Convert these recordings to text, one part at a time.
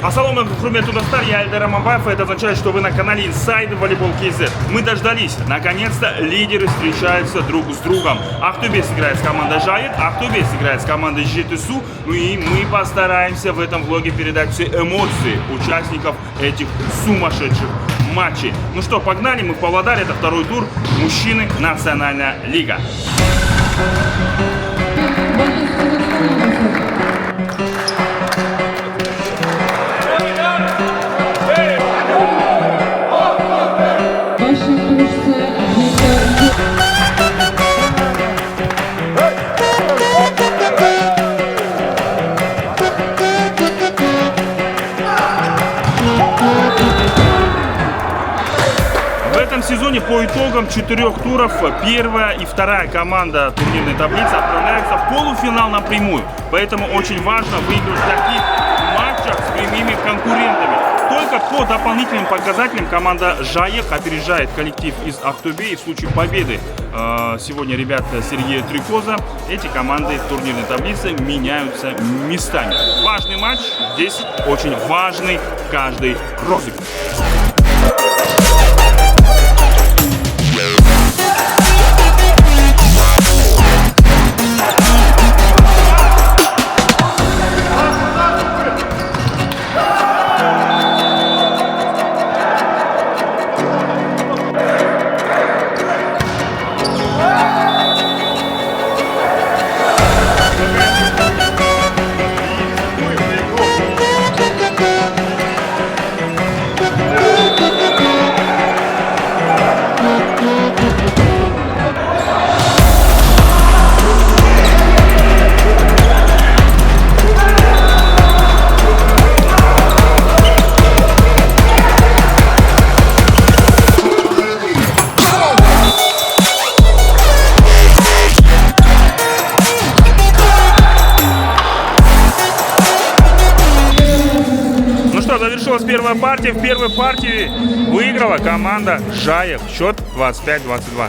Ассаламу алейкум, хурмету достар, я Эльдар Аманбаев, это означает, что вы на канале Inside Volleyball KZ. Мы дождались, наконец-то лидеры встречаются друг с другом. Ахтубес играет с командой Жаек, Ахтубес играет с командой Жетысу. Ну и мы постараемся в этом влоге передать все эмоции участников этих сумасшедших матчей. Ну что, погнали, мы в Павлодаре, это второй тур, мужчины, Национальная лига. В этом сезоне по итогам 4 туров первая и вторая команда турнирной таблицы отправляются в полуфинал напрямую. Поэтому очень важно выиграть в таких матчах с прямыми конкурентами. Только по дополнительным показателям команда Жаек опережает коллектив из Ахтубе. И в случае победы сегодня ребят Сергея Трикоза, эти команды в турнирной таблице меняются местами. Важный матч, здесь очень важный каждый розыгрыш. Завершилась первая партия. В первой партии выиграла команда Жаек. Счет 25-22.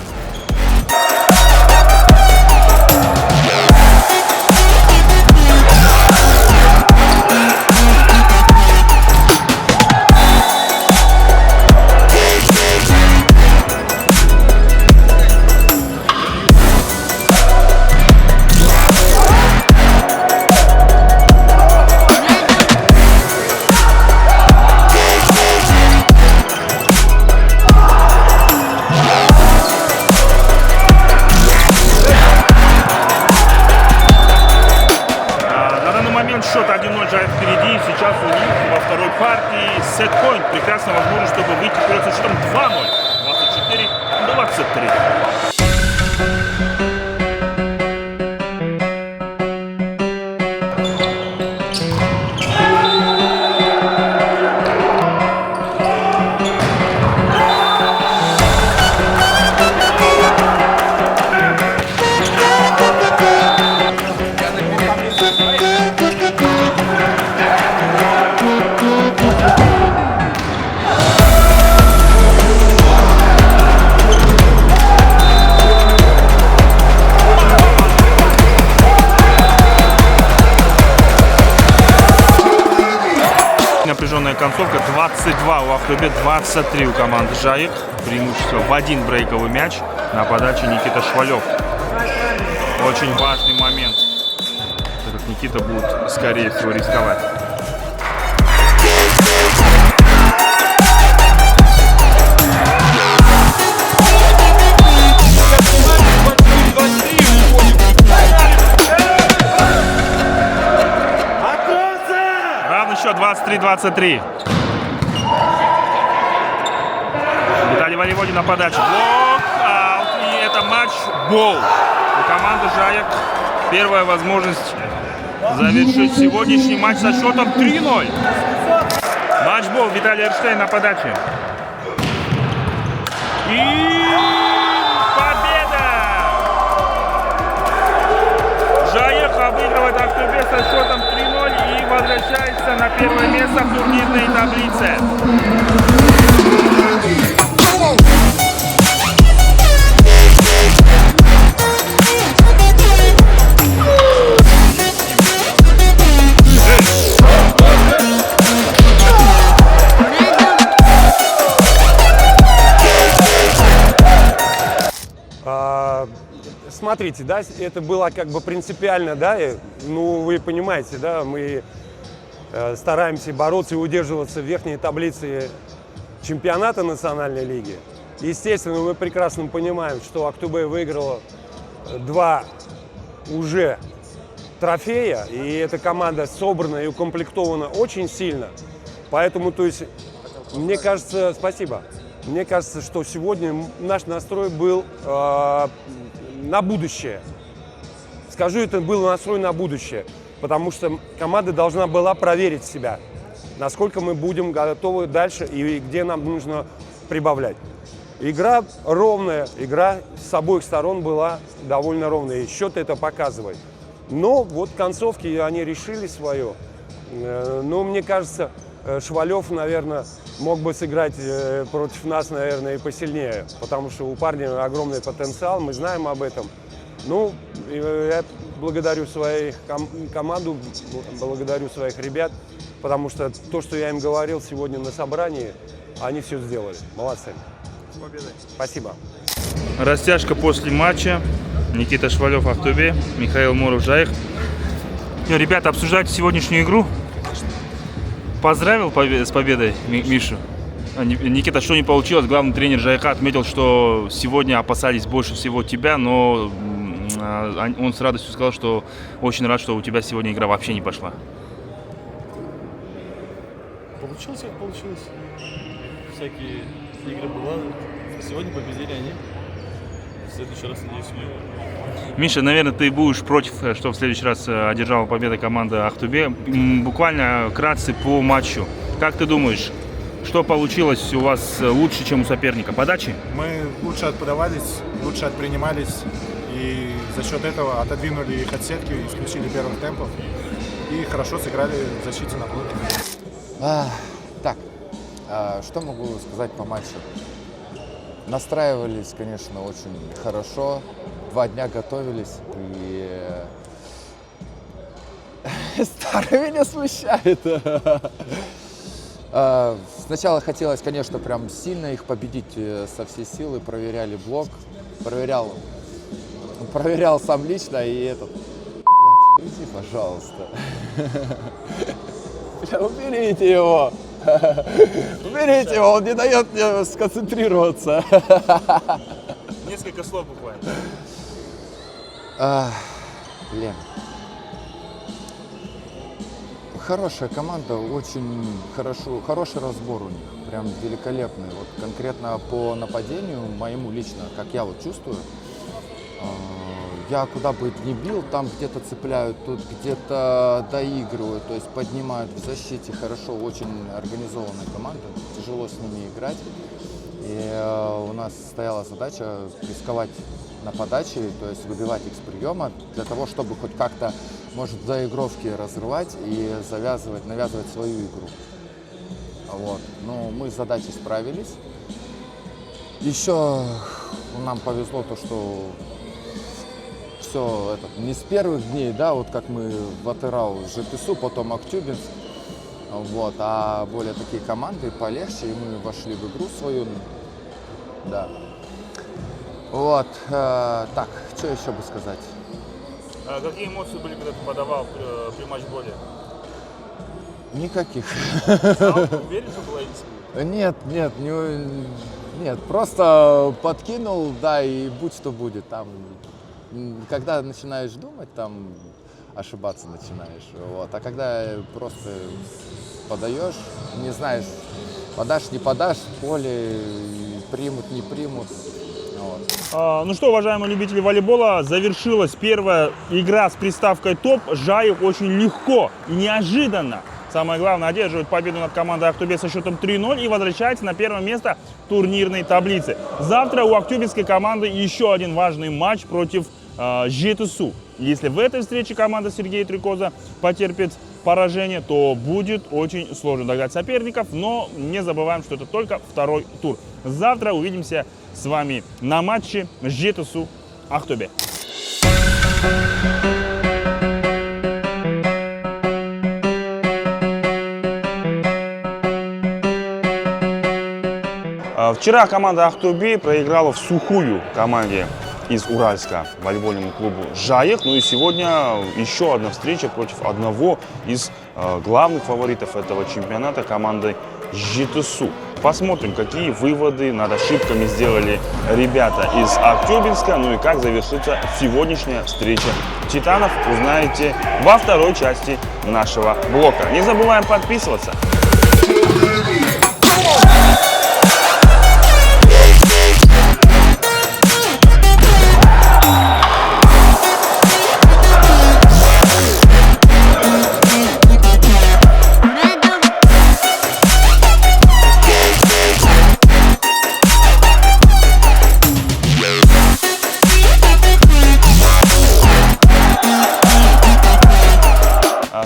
Счет 1-0 Жаек впереди. Сейчас у них во второй партии сет-поинт. Прекрасная возможность, чтобы выйти вперед со счетом 2-0. 24-23. Напряженная концовка. 22 у Ахтубе, 23 у команды Жаек. Преимущество в один брейковый мяч на подаче Никита Швалев. Очень важный момент, так как Никита будет, скорее всего, рисковать. Счет 23-23. Виталий Воеводин на подаче. Блок-аут. И это матч-бол. У команды Жаек первая возможность завершить сегодняшний матч со счетом 3-0. Матч-бол. Виталий Эрштейн на подаче. И победа! Жаек обыгрывает Ахтубе со счетом 3-0 и возвращается на первое место в турнирной таблице. смотрите, да, это было как бы принципиально, да, ну, вы понимаете, да, мы стараемся бороться и удерживаться в верхней таблице чемпионата национальной лиги. Естественно, мы прекрасно понимаем, что Актобе выиграла 2 уже трофея, и эта команда собрана и укомплектована очень сильно. Поэтому, то есть, мне кажется, спасибо. Мне кажется, что сегодня наш настрой был на будущее. Скажу, это был настрой на будущее, потому что команда должна была проверить себя, насколько мы будем готовы дальше и где нам нужно прибавлять. Игра ровная, игра с обоих сторон была довольно ровная, и счет это показывает. Но вот в концовке они решили свое. Но мне кажется, Швалев, наверное, мог бы сыграть против нас, наверное, и посильнее, потому что у парня огромный потенциал, мы знаем об этом. Ну, я благодарю свою команду, благодарю своих ребят, потому что то, что я им говорил сегодня на собрании, они все сделали. Молодцы. С победой. Спасибо. Растяжка после матча. Никита Швалев, Актобе, Михаил Муров, Жайх. Ребята, обсуждайте сегодняшнюю игру. Поздравил с победой Мишу. Никита, что не получилось? Главный тренер Жайха отметил, что сегодня опасались больше всего тебя, но он с радостью сказал, что очень рад, что у тебя сегодня игра вообще не пошла. Получилось, как получилось. Всякие игры бывают. Сегодня победили они. В следующий раз, надеюсь, мы. Миша, наверное, ты будешь против, что в следующий раз одержала победу команда Актобе. Буквально вкратце по матчу. Как ты думаешь, что получилось у вас лучше, чем у соперника? Подачи? Мы лучше отподавались, лучше отпринимались. И за счет этого отодвинули их от сетки, исключили первых темпов. И хорошо сыграли в защите напротив. Так, что могу сказать по матчу? Настраивались, конечно, очень хорошо. 2 дня готовились. И старый меня смущает. Сначала хотелось, конечно, прям сильно их победить со всей силы. Проверяли блок. Проверял сам лично и этот. Блядь, уйди, пожалуйста. Бля, уберите его. Уберите его, он не дает мне сконцентрироваться. Несколько слов буквально. Блин. Хорошая команда, очень хороший разбор у них, прям великолепный. Вот конкретно по нападению, моему лично, как я вот чувствую, я куда бы ни бил, там где-то цепляют, тут где-то доигрывают, то есть поднимают в защите хорошо, очень организованная команда, тяжело с ними играть. И у нас стояла задача рисковать на подаче, то есть выбивать их с приема, для того, чтобы хоть как-то, может, доигровки разрывать и навязывать свою игру. Вот. Ну, мы с задачей справились. Еще нам повезло то, что все это не с первых дней, да, вот как мы в Атырау, ЖТСУ, потом Актюбинск, вот, а более такие команды полегче, и мы вошли в игру свою, да. Вот, так, что еще бы сказать? А какие эмоции были, когда ты подавал при матчболе? Никаких. Уверен, что была искренне? Нет, просто подкинул, да, и будь что будет. Там, когда начинаешь думать, там ошибаться начинаешь. Вот. А когда просто подаешь, не знаешь, подашь, не подашь, в поле примут, не примут. Вот. Ну что, уважаемые любители волейбола, завершилась первая игра с приставкой ТОП. Жайх очень легко и неожиданно, самое главное, одерживает победу над командой Актобе со счетом 3-0 и возвращается на первое место турнирной таблицы. Завтра у актюбинской команды еще один важный матч против ЖТСУ. Если в этой встрече команда Сергея Трикоза потерпит поражение, то будет очень сложно догнать соперников, но не забываем, что это только второй тур. Завтра увидимся с вами на матче ЖТСУ Актобе. Вчера команда Актобе проиграла в сухую команде из Уральска волейбольному клубу «Жаек». Ну и сегодня еще одна встреча против одного из главных фаворитов этого чемпионата, команды ЖТСУ. Посмотрим, какие выводы над ошибками сделали ребята из Актюбинска, ну и как завершится сегодняшняя встреча титанов, узнаете во второй части нашего блока. Не забываем подписываться.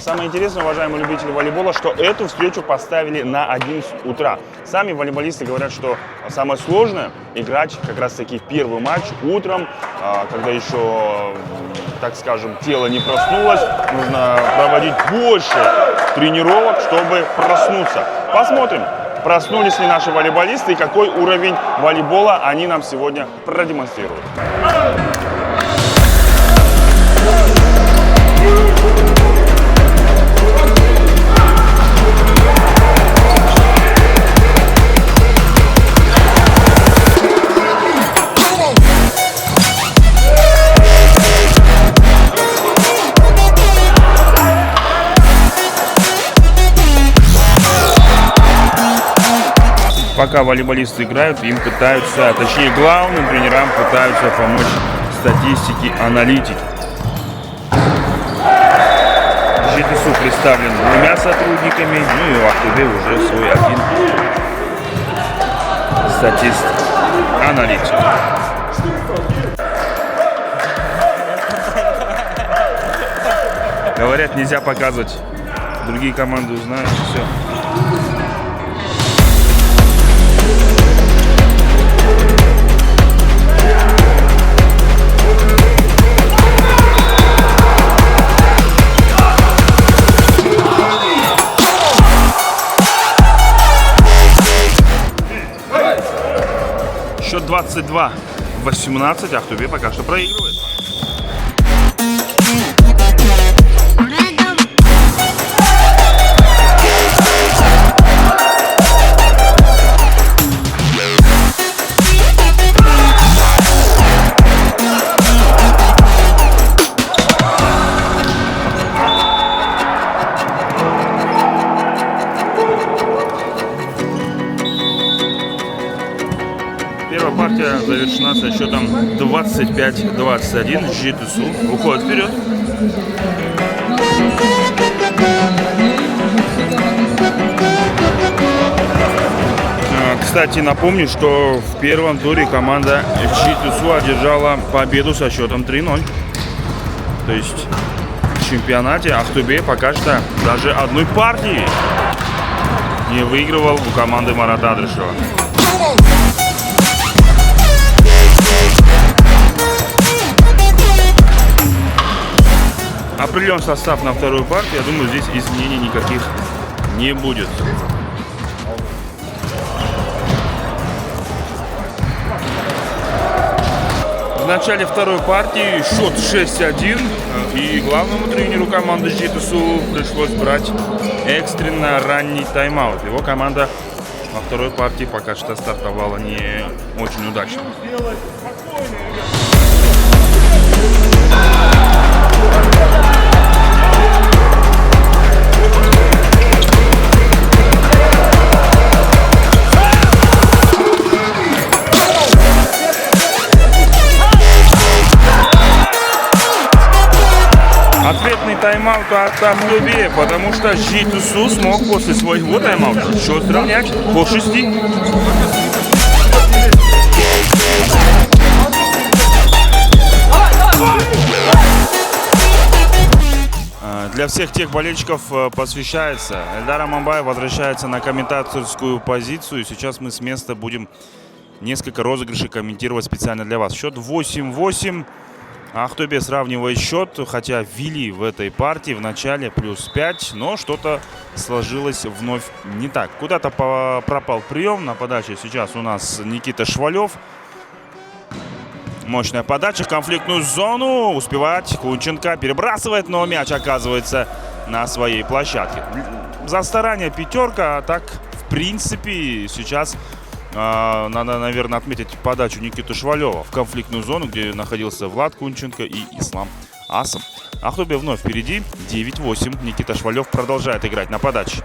Самое интересное, уважаемые любители волейбола, что эту встречу поставили на 11 утра. Сами волейболисты говорят, что самое сложное играть как раз таки первый матч утром, когда еще, так скажем, тело не проснулось. Нужно проводить больше тренировок, чтобы проснуться. Посмотрим, проснулись ли наши волейболисты и какой уровень волейбола они нам сегодня продемонстрируют. Пока волейболисты играют, им пытаются, точнее главным тренерам пытаются помочь статистики, аналитики. ЖТСУ представлен двумя сотрудниками, ну и у Ахтубе уже свой один статист, аналитик. Говорят, нельзя показывать, другие команды узнают, все. Счет 22-18, Ахтубе пока что проигрывает. Первая партия завершена со счетом 25-21. ЖТСУ уходит вперед. Кстати, напомню, что в первом туре команда ЖТСУ одержала победу со счетом 3-0. То есть в чемпионате Ахтубе пока что даже одной партии не выигрывал у команды Марата Адрышева. Определен состав на вторую партию. Я думаю, здесь изменений никаких не будет. В начале второй партии счет 6-1. И главному тренеру команды ЖТСУ пришлось брать экстренно ранний тайм-аут. Его команда во второй партии пока что стартовала не очень удачно. Ответный тайм-аут от Ахтубе, потому что ЖТСУ смог после своего тайм-аута счет сравнять по 6. Для всех тех болельщиков посвящается. Эльдар Аманбаев возвращается на комментаторскую позицию. И сейчас мы с места будем несколько розыгрышей комментировать специально для вас. Счет 8-8. Ахтубе сравнивает счет, хотя вели в этой партии в начале +5, но что-то сложилось вновь не так. Куда-то пропал прием на подаче. Сейчас у нас Никита Швалев. Мощная подача, конфликтную зону. Успевает Кунченко, перебрасывает, но мяч оказывается на своей площадке. За старание пятерка, а так, в принципе, сейчас надо, наверное, отметить подачу Никиты Швалева в конфликтную зону, где находился Влад Кунченко и Ислам Асом. Ахтубе вновь впереди, 9-8. Никита Швалев продолжает играть на подаче.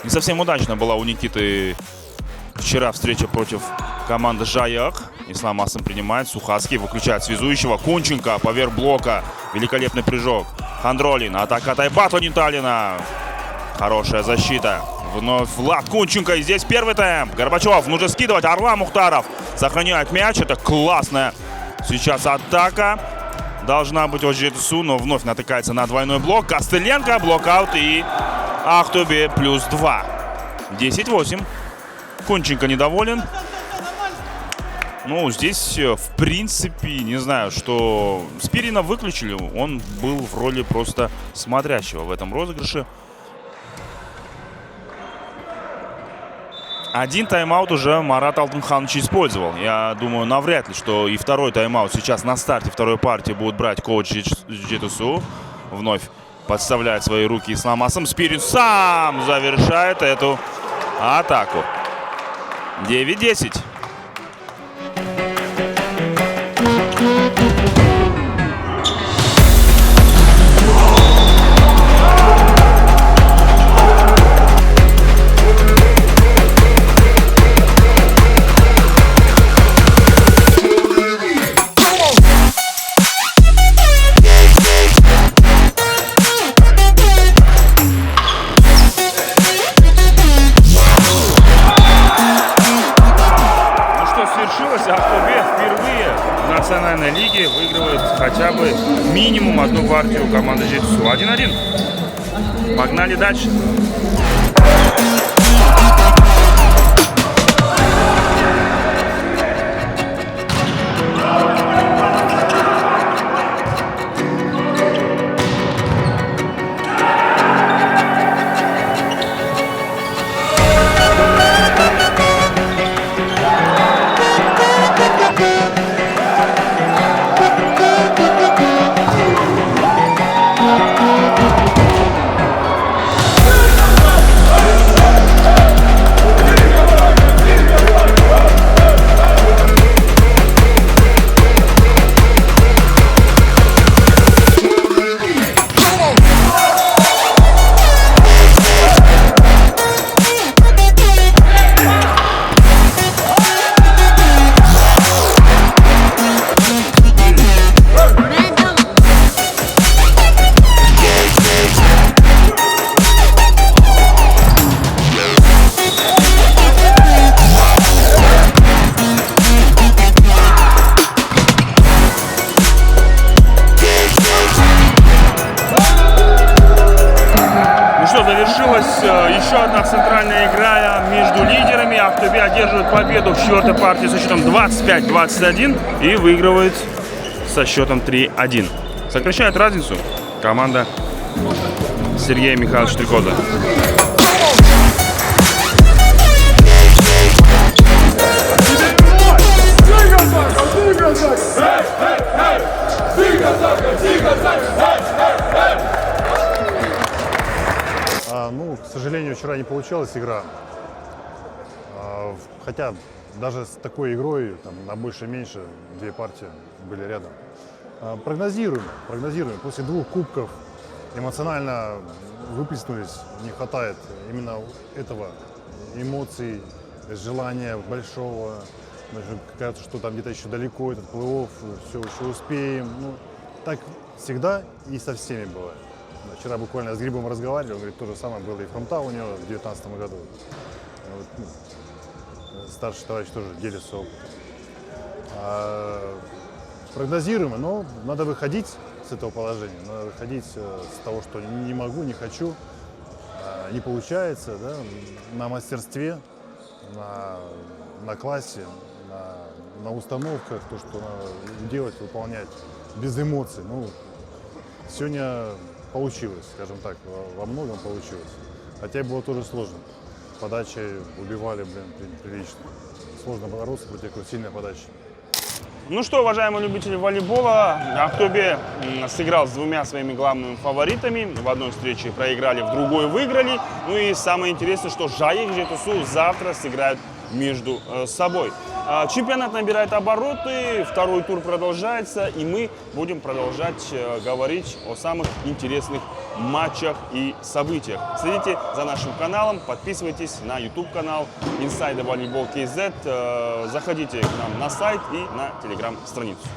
Не совсем удачно была у Никиты вчера встреча против команды Жаяк. Ислам Асом принимает, Сухацкий выключает связующего. Кунченко поверх блока. Великолепный прыжок. Хандролин, атака Тайбату Ниталина. Хорошая защита. Вновь Влад Кунченко. И здесь первый темп. Горбачев, нужно скидывать. Арлан Мухтаров сохраняет мяч. Это классная сейчас атака. Должна быть от Жетусу, но вновь натыкается на двойной блок. Костыленко, блокаут и Ахтубе плюс 2. 10-8. Кунченко недоволен. Ну, здесь, в принципе, не знаю, что Спирина выключили. Он был в роли просто смотрящего в этом розыгрыше. Один тайм-аут уже Марат Алтынханович использовал. Я думаю, навряд ли, что и второй тайм-аут сейчас на старте второй партии будет брать коуч Жетусу. Вновь подставляет свои руки Ислам Асом. Спирин сам завершает эту атаку. 9-10. Ахтубе впервые в национальной лиге выигрывает хотя бы минимум одну партию команды Жетусу. 1-1. Погнали дальше. Завершилась еще одна центральная игра между лидерами. Ахтубе одерживает победу в четвертой партии со счетом 25-21 и выигрывает со счетом 3-1. Сокращает разницу команда Сергея Михайловича Стрекоза. Ну, к сожалению, вчера не получалась игра. Хотя даже с такой игрой там, на больше-меньше две партии были рядом. Прогнозируем. После двух кубков эмоционально выплеснулись. Не хватает именно этого эмоций, желания большого. Кажется, что там где-то еще далеко этот плей-офф, все еще успеем. Ну, так всегда и со всеми бывает. Вчера буквально с Грибом разговаривали, он говорит, то же самое было и в Хромтау у него в 2019 году. Вот, ну, старший товарищ тоже делится опытом. Прогнозируемо, но надо выходить с этого положения, надо выходить с того, что не могу, не хочу, не получается, да, на мастерстве, на классе, на установках, то, что надо делать, выполнять без эмоций. Ну, сегодня получилось, скажем так, во многом получилось. Хотя было тоже сложно. Подачи убивали, прилично. Сложно бороться против такой сильной подачи. Ну что, уважаемые любители волейбола, Актобе сыграл с двумя своими главными фаворитами. В одной встрече проиграли, в другой выиграли. Ну и самое интересное, что Жайек Жетусу завтра сыграют между собой. Чемпионат набирает обороты, второй тур продолжается, и мы будем продолжать говорить о самых интересных матчах и событиях. Следите за нашим каналом, подписывайтесь на YouTube-канал Inside Volleyball KZ, заходите к нам на сайт и на Telegram-страницу.